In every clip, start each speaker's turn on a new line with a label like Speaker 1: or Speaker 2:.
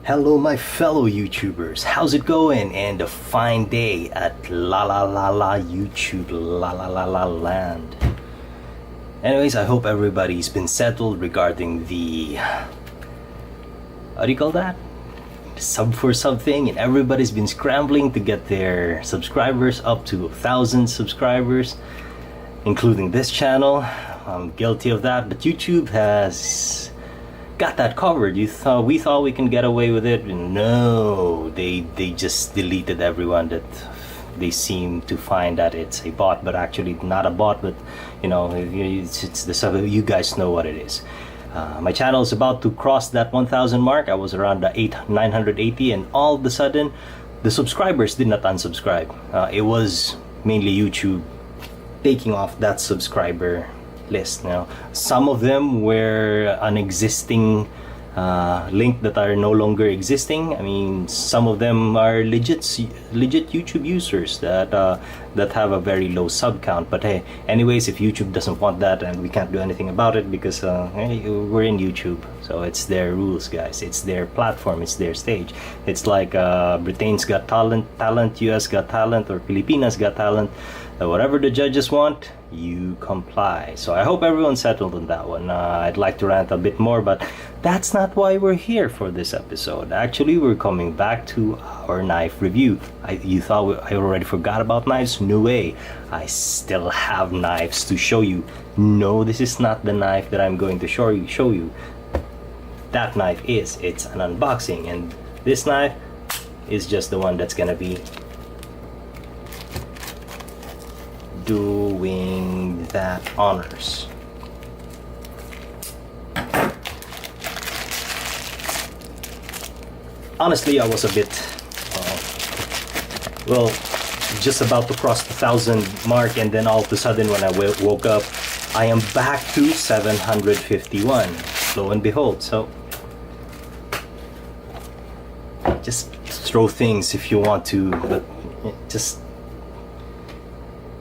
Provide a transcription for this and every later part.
Speaker 1: Hello my fellow YouTubers, how's it going? And a fine day at la la la la YouTube la la la la land. Anyways, I hope everybody's been settled regarding the, what do you call that? Sub for something, and everybody's been scrambling to get their subscribers up to 1,000 subscribers, including this channel. I'm guilty of that, but YouTube has got that covered. We thought we can get away with it. No, they just deleted everyone that they seem to find that it's a bot, but actually not a bot, but you know, it's the stuff. You guys know what it is. My channel is about to cross that 1,000 mark. I was around the 980, and all of a sudden the subscribers did not unsubscribe. It was mainly YouTube taking off that subscriber list. Now some of them were an existing link that are no longer existing. I mean, some of them are legit YouTube users that have a very low sub count, but hey, anyways, if YouTube doesn't want that, and we can't do anything about it, because hey, we're in YouTube, so it's their rules, guys. It's their platform, it's their stage. It's like Britain's Got Talent, US Got Talent, or Filipinas Got Talent. Whatever the judges want, you comply. So I hope everyone's settled on that one. I'd like to rant a bit more, but that's not why we're here for this episode. Actually, we're coming back to our knife review. You thought I already forgot about knives? No way. I still have knives to show you. No, this is not the knife that I'm going to show you. That knife is. It's an unboxing, and this knife is just the one that's gonna be doing that honors. Honestly, I was a bit well, just about to cross the 1,000 mark, and then all of a sudden when I woke up, I am back to 751. Lo and behold. So just throw things if you want to, but just,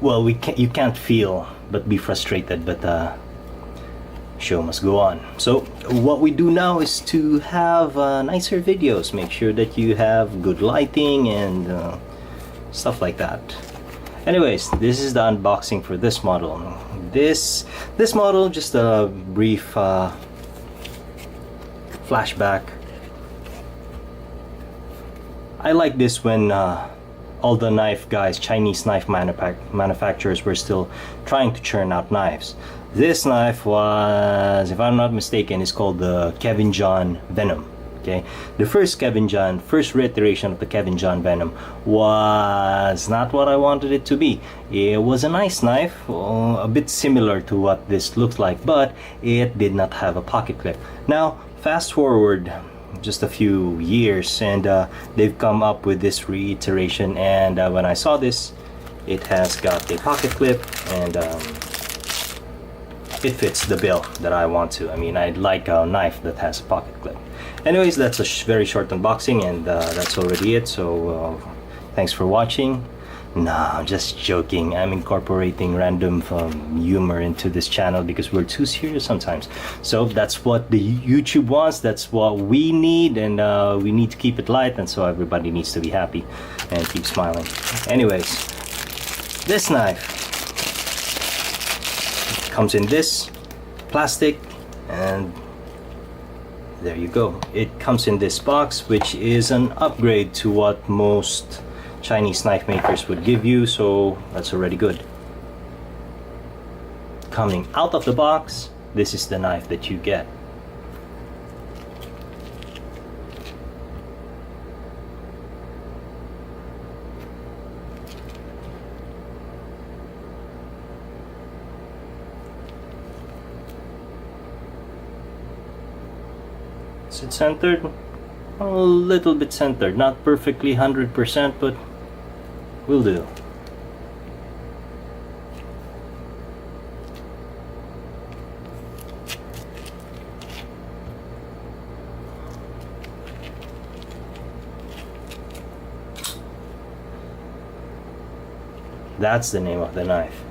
Speaker 1: well, you can't feel but be frustrated, but show must go on. So what we do now is to have nicer videos. Make sure that you have good lighting and stuff like that. Anyways, this is the unboxing for this model. This model, just a brief flashback. I like this when all the knife guys, Chinese knife manufacturers, were still trying to churn out knives. This knife was, if I'm not mistaken, is called the Kevin John Venom. Okay, the first reiteration of the Kevin John Venom was not what I wanted it to be. It was a nice knife, a bit similar to what this looks like, but it did not have a pocket clip. Now, fast forward just a few years, and they've come up with this reiteration, and when I saw this, it has got a pocket clip, and it fits the bill that I want to. I mean, I'd like a knife that has a pocket clip. Anyways, that's a very short unboxing, and that's already it. So thanks for watching. No, I'm just joking. I'm incorporating random humor into this channel because we're too serious sometimes. So that's what the YouTube wants. That's what we need, and we need to keep it light, and so everybody needs to be happy and keep smiling. Anyways, this knife comes in this plastic, and there you go. It comes in this box, which is an upgrade to what most Chinese knife makers would give you, so that's already good. Coming out of the box, this is the knife that you get. Is it centered? A little bit centered, not perfectly 100%, but will do. That's the name of the knife.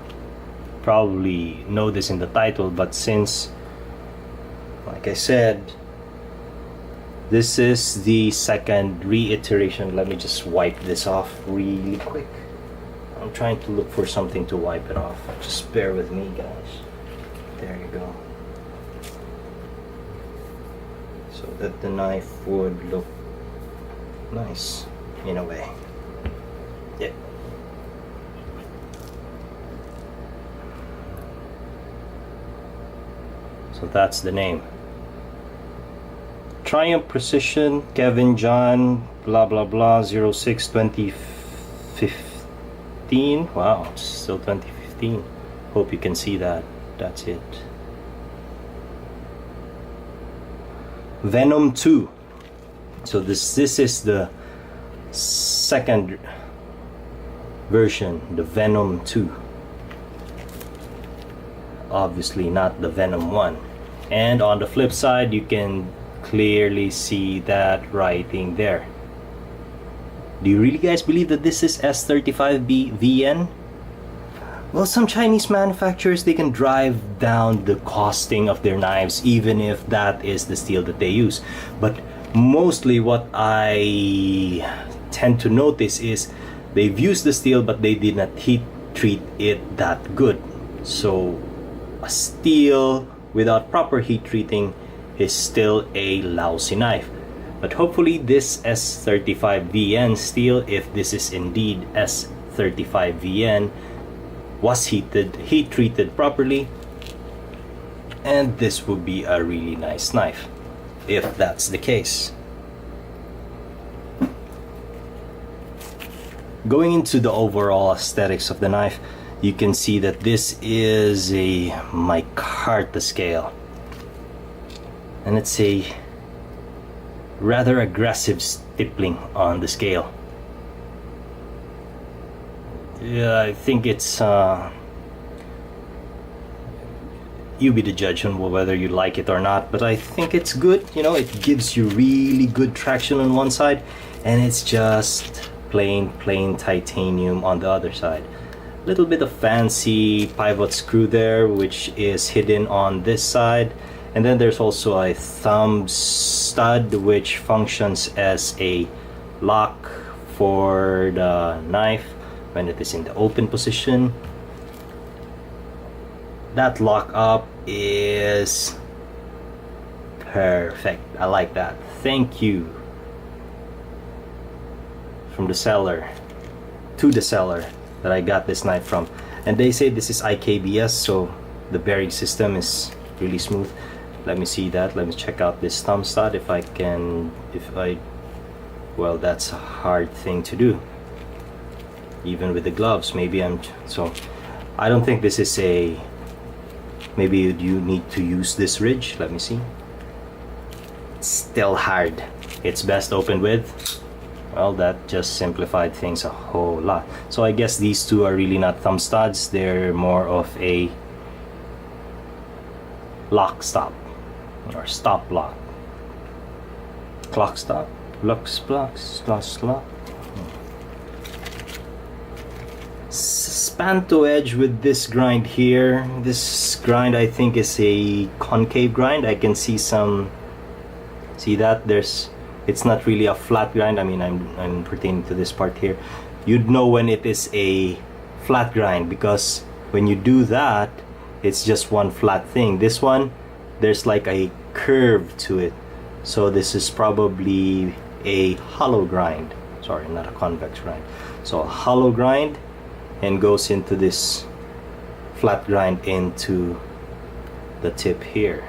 Speaker 1: Probably know this in the title, but since, like I said, This is the second reiteration. Let me just wipe this off really quick. I'm trying to look for something to wipe it off. Just bear with me, guys. There you go. So that the knife would look nice in a way. Yeah. So that's the name. Triumph Precision, Kevin John, blah blah blah, 06 2015. Wow, it's still 2015. Hope you can see that. That's it. Venom 2. So this is the second version, the Venom 2. Obviously not the Venom 1. And on the flip side, you can clearly see that writing there. Do you really guys believe that this is S35B VN? Well, some Chinese manufacturers, they can drive down the costing of their knives even if that is the steel that they use. But mostly what I tend to notice is they've used the steel but they did not heat treat it that good. So a steel without proper heat treating is still a lousy knife. But hopefully this S35VN steel, if this is indeed S35VN, was heat treated properly, and this would be a really nice knife if that's the case. Going into the overall aesthetics of the knife, you can see that this is a micarta scale, and it's a rather aggressive stippling on the scale. Yeah, I think it's you be the judge on whether you like it or not, but I think it's good. You know, it gives you really good traction on one side, and it's just plain titanium on the other side. Little bit of fancy pivot screw there, which is hidden on this side, and then there's also a thumb stud which functions as a lock for the knife when it is in the open position. That lock up is perfect. I like that. Thank you from the seller to the seller that I got this knife from. And they say this is IKBS, so the bearing system is really smooth. Let me see that. Let me check out this thumb stud if I can. Well, that's a hard thing to do even with the gloves. Maybe I don't think this is a, maybe you need to use this ridge. Let me see. It's still hard. It's best opened with. Well, that just simplified things a whole lot. So I guess these two are really not thumb studs. They're more of a lock stop or stop lock. Clock stop. Lock. Spanto edge with this grind here. This grind I think is a concave grind. I can see that it's not really a flat grind. I mean, I'm pertaining to this part here. You'd know when it is a flat grind because when you do that, it's just one flat thing. This one, there's like a curve to it. So this is probably a hollow grind. Sorry, not a convex grind. So a hollow grind, and goes into this flat grind into the tip here.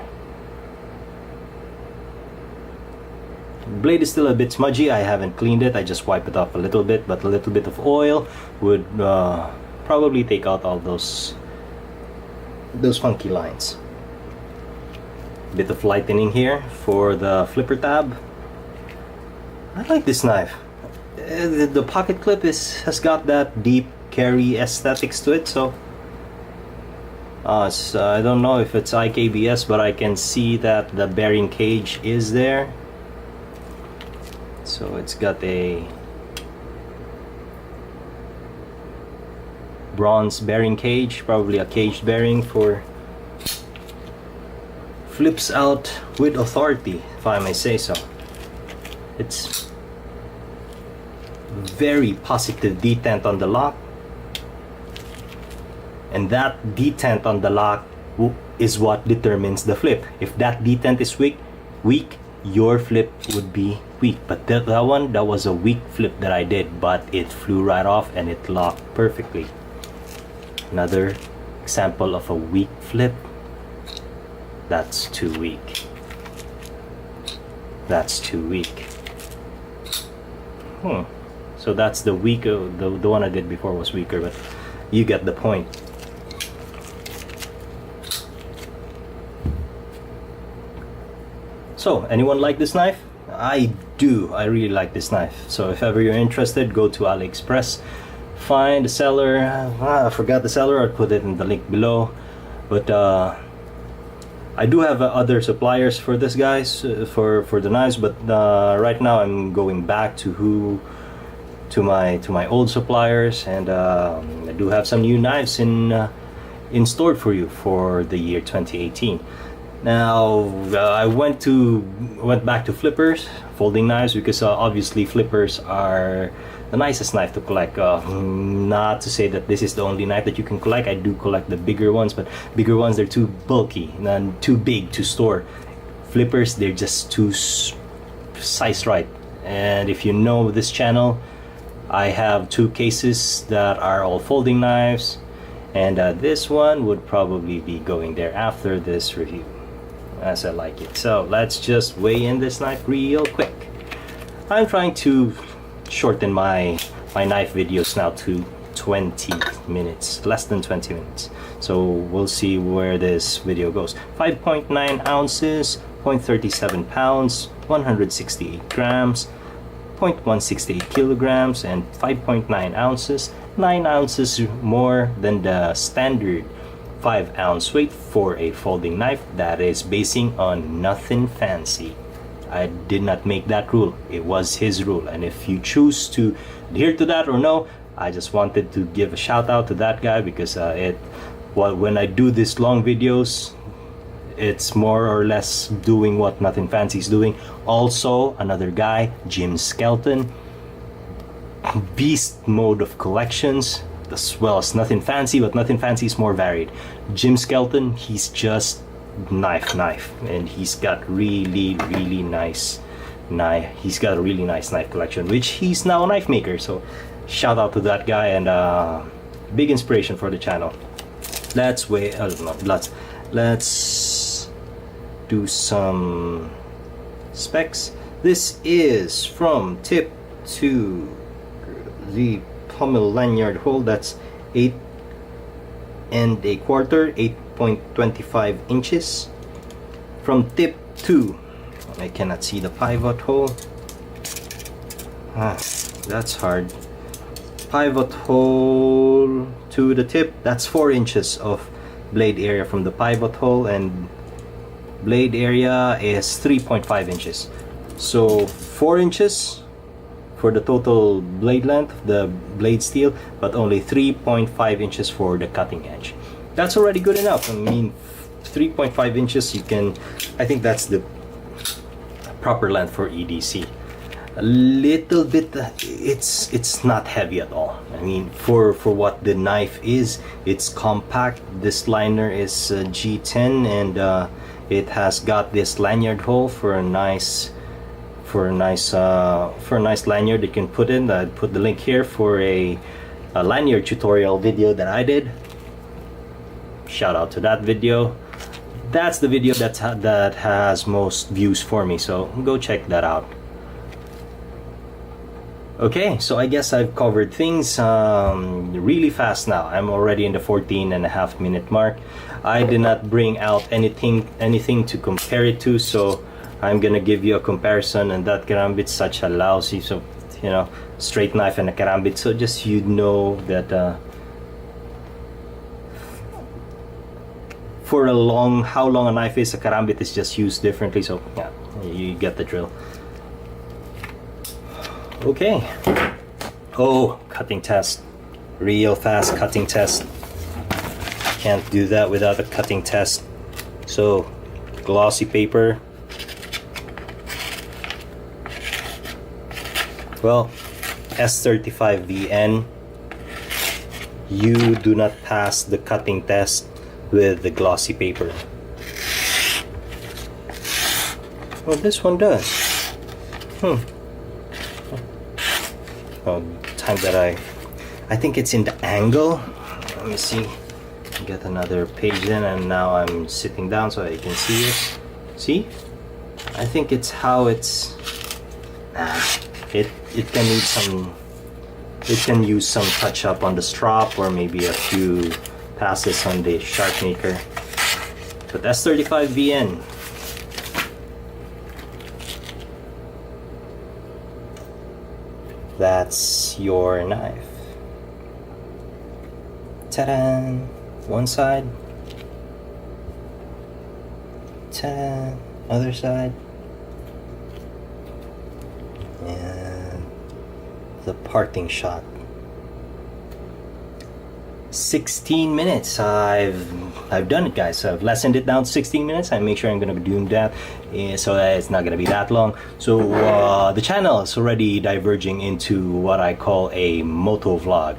Speaker 1: Blade is still a bit smudgy. I haven't cleaned it. I just wiped it off a little bit, but a little bit of oil would probably take out all those funky lines. Bit of lightening here for the flipper tab. I like this knife. The pocket clip has got that deep carry aesthetics to it, so I don't know if it's IKBS, but I can see that the bearing cage is there. So it's got a bronze bearing cage, probably a caged bearing for flips out with authority, if I may say so. It's very positive detent on the lock, and that detent on the lock is what determines the flip. If that detent is weak, your flip would be weak. But that one, that was a weak flip that I did, but it flew right off and it locked perfectly. Another example of a weak flip. That's too weak. That's too weak. So that's the weaker, the one I did before was weaker, but you get the point. So, anyone like this knife? I do. I really like this knife. So if ever you're interested, go to AliExpress, find the seller. I forgot the seller. I'll put it in the link below. But I do have other suppliers for this, guys, for the knives. But right now I'm going back to my old suppliers, and I do have some new knives in store for you for the year 2018. Now I went back to flippers, folding knives, because obviously flippers are the nicest knife to collect. Not to say that this is the only knife that you can collect. I do collect the bigger ones, but bigger ones, they're too bulky and too big to store. Flippers, they're just too size right. And if you know this channel, I have 2 cases that are all folding knives, and this one would probably be going there after this review, as I like it. So let's just weigh in this knife real quick. I'm trying to shorten my knife videos now to 20 minutes, less than 20 minutes. So we'll see where this video goes. 5.9 ounces, 0.37 pounds, 168 grams, 0.168 kilograms, and 5.9 ounces, 9 ounces more than the standard 5-ounce weight for a folding knife that is basing on nothing fancy. I did not make that rule. It was his rule, and if you choose to adhere to that or no, I just wanted to give a shout out to that guy, because when I do these long videos, it's more or less doing what Nothing Fancy is doing. Also, another guy, Jim Skelton, beast mode of collections, as well as Nothing Fancy, but Nothing Fancy is more varied. Jim Skelton, he's just knife, and he's got really nice knife. He's got a really nice knife collection, which he's now a knife maker. So shout out to that guy, and big inspiration for the channel. Let's do some specs. This is from tip to the pommel lanyard hole. That's 8 1/4, 8.25 inches. From tip to, I cannot see the pivot hole. That's hard. Pivot hole to the tip, that's 4 inches of blade area from the pivot hole, and blade area is 3.5 inches. So 4 inches for the total blade length, the blade steel, but only 3.5 inches for the cutting edge. That's already good enough. I mean, 3.5 inches, you can, I think that's the proper length for EDC. A little bit, it's not heavy at all. I mean, for what the knife is, it's compact. This liner is G10, and it has got this lanyard hole for a nice lanyard you can put in. I put the link here for a lanyard tutorial video that I did. Shout out to that video. That's the video that has most views for me, so go check that out. Okay, so I guess I've covered things really fast now. I'm already in the 14.5-minute mark. I did not bring out anything to compare it to, so I'm gonna give you a comparison. And that karambit's such a lousy, so you know, straight knife and a karambit, so just you know that for how long a knife is, a karambit is just used differently. So yeah, you get the drill. Okay. Oh, cutting test. Real fast cutting test. Can't do that without a cutting test. So, glossy paper. Well, S35VN, you do not pass the cutting test with the glossy paper. Well, this one does. Oh, time that I think it's in the angle. Let me see. Get another page in, and now I'm sitting down so I can see it. See? I think it's how it's. It can need some. It can use some touch up on the strop, or maybe a few passes on the sharp maker. But S35VN. That's your knife. Ta-da! One side. Ta-da! Other side. And the parting shot. 16 minutes. I've done it, guys. So I've lessened it down to 16 minutes. I make sure I'm gonna be doing that so that it's not gonna be that long. So the channel is already diverging into what I call a moto vlog.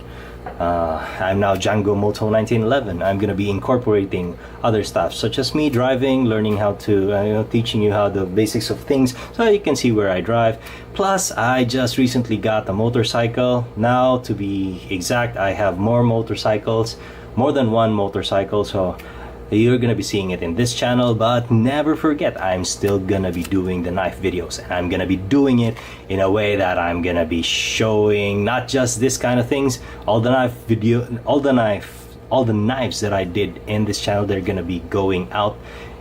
Speaker 1: I'm now Django Moto 1911. I'm gonna be incorporating other stuff such as me driving, learning how to teaching you how the basics of things so you can see where I drive. Plus, I just recently got a motorcycle. Now, to be exact, I have more motorcycles, more than one motorcycle, so you're gonna be seeing it in this channel. But never forget, I'm still gonna be doing the knife videos, and I'm gonna be doing it in a way that I'm gonna be showing not just this kind of things. All the knives that I did in this channel, they're gonna be going out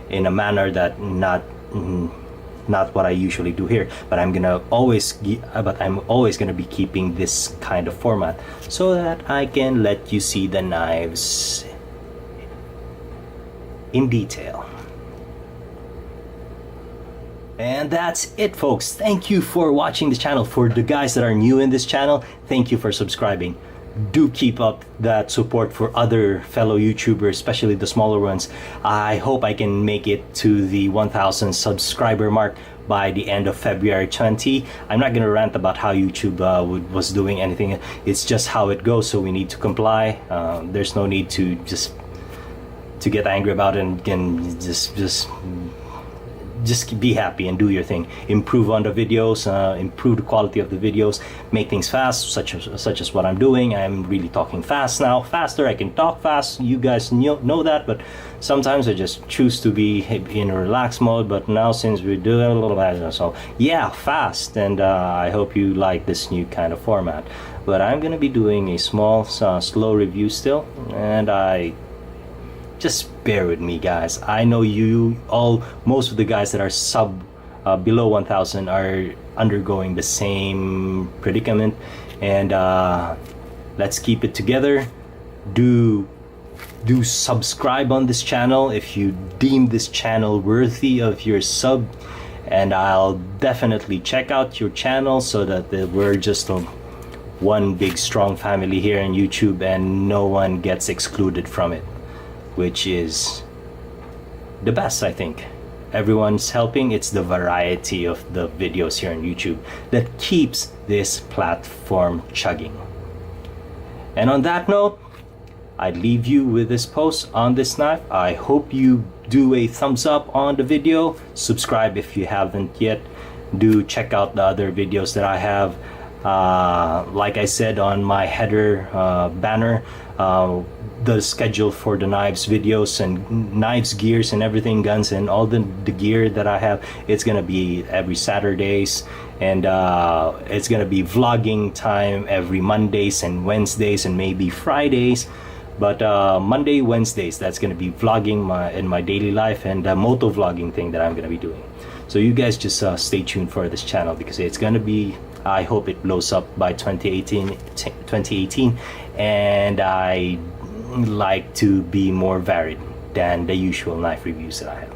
Speaker 1: in a manner that not what I usually do here, but I'm always gonna be keeping this kind of format so that I can let you see the knives in detail. And that's it, folks. Thank you for watching the channel. For the guys that are new in this channel, thank you for subscribing. Do keep up that support for other fellow YouTubers, especially the smaller ones. I hope I can make it to the 1,000 subscriber mark by the end of February 20. I'm not gonna rant about how YouTube was doing anything. It's just how it goes, so we need to comply. There's no need to get angry about it, and just be happy and do your thing. Improve on the videos, improve the quality of the videos, make things fast, such as what I'm doing. I'm really talking fast now, faster. I can talk fast. You guys know that, but sometimes I just choose to be in a relaxed mode. But now, since we're doing a little bit, so yeah, fast. And I hope you like this new kind of format. But I'm gonna be doing a small, slow review still, and just bear with me, guys. I know most of the guys that are below 1,000 are undergoing the same predicament, and let's keep it together. Do subscribe on this channel if you deem this channel worthy of your sub, and I'll definitely check out your channel so that we're just one big strong family here in YouTube, and no one gets excluded from it, which is the best, I think. Everyone's helping. It's the variety of the videos here on YouTube that keeps this platform chugging. And on that note, I leave you with this post on this knife. I hope you do a thumbs up on the video. Subscribe if you haven't yet. Do check out the other videos that I have. Like I said on my header banner, the schedule for the knives videos and knives, gears and everything, guns and all the gear that I have, it's gonna be every Saturdays, and it's gonna be vlogging time every Mondays and Wednesdays and maybe Fridays. But Monday, Wednesdays, that's gonna be vlogging in my daily life, and moto vlogging thing that I'm gonna be doing. So you guys just stay tuned for this channel, because it's gonna be, I hope it blows up by 2018, and I like to be more varied than the usual knife reviews that I have.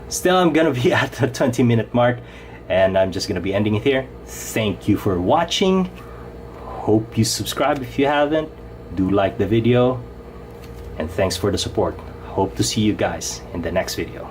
Speaker 1: Still, I'm gonna be at the 20-minute mark, and I'm just gonna be ending it here. Thank you for watching. Hope you subscribe if you haven't. Do like the video, and thanks for the support. Hope to see you guys in the next video.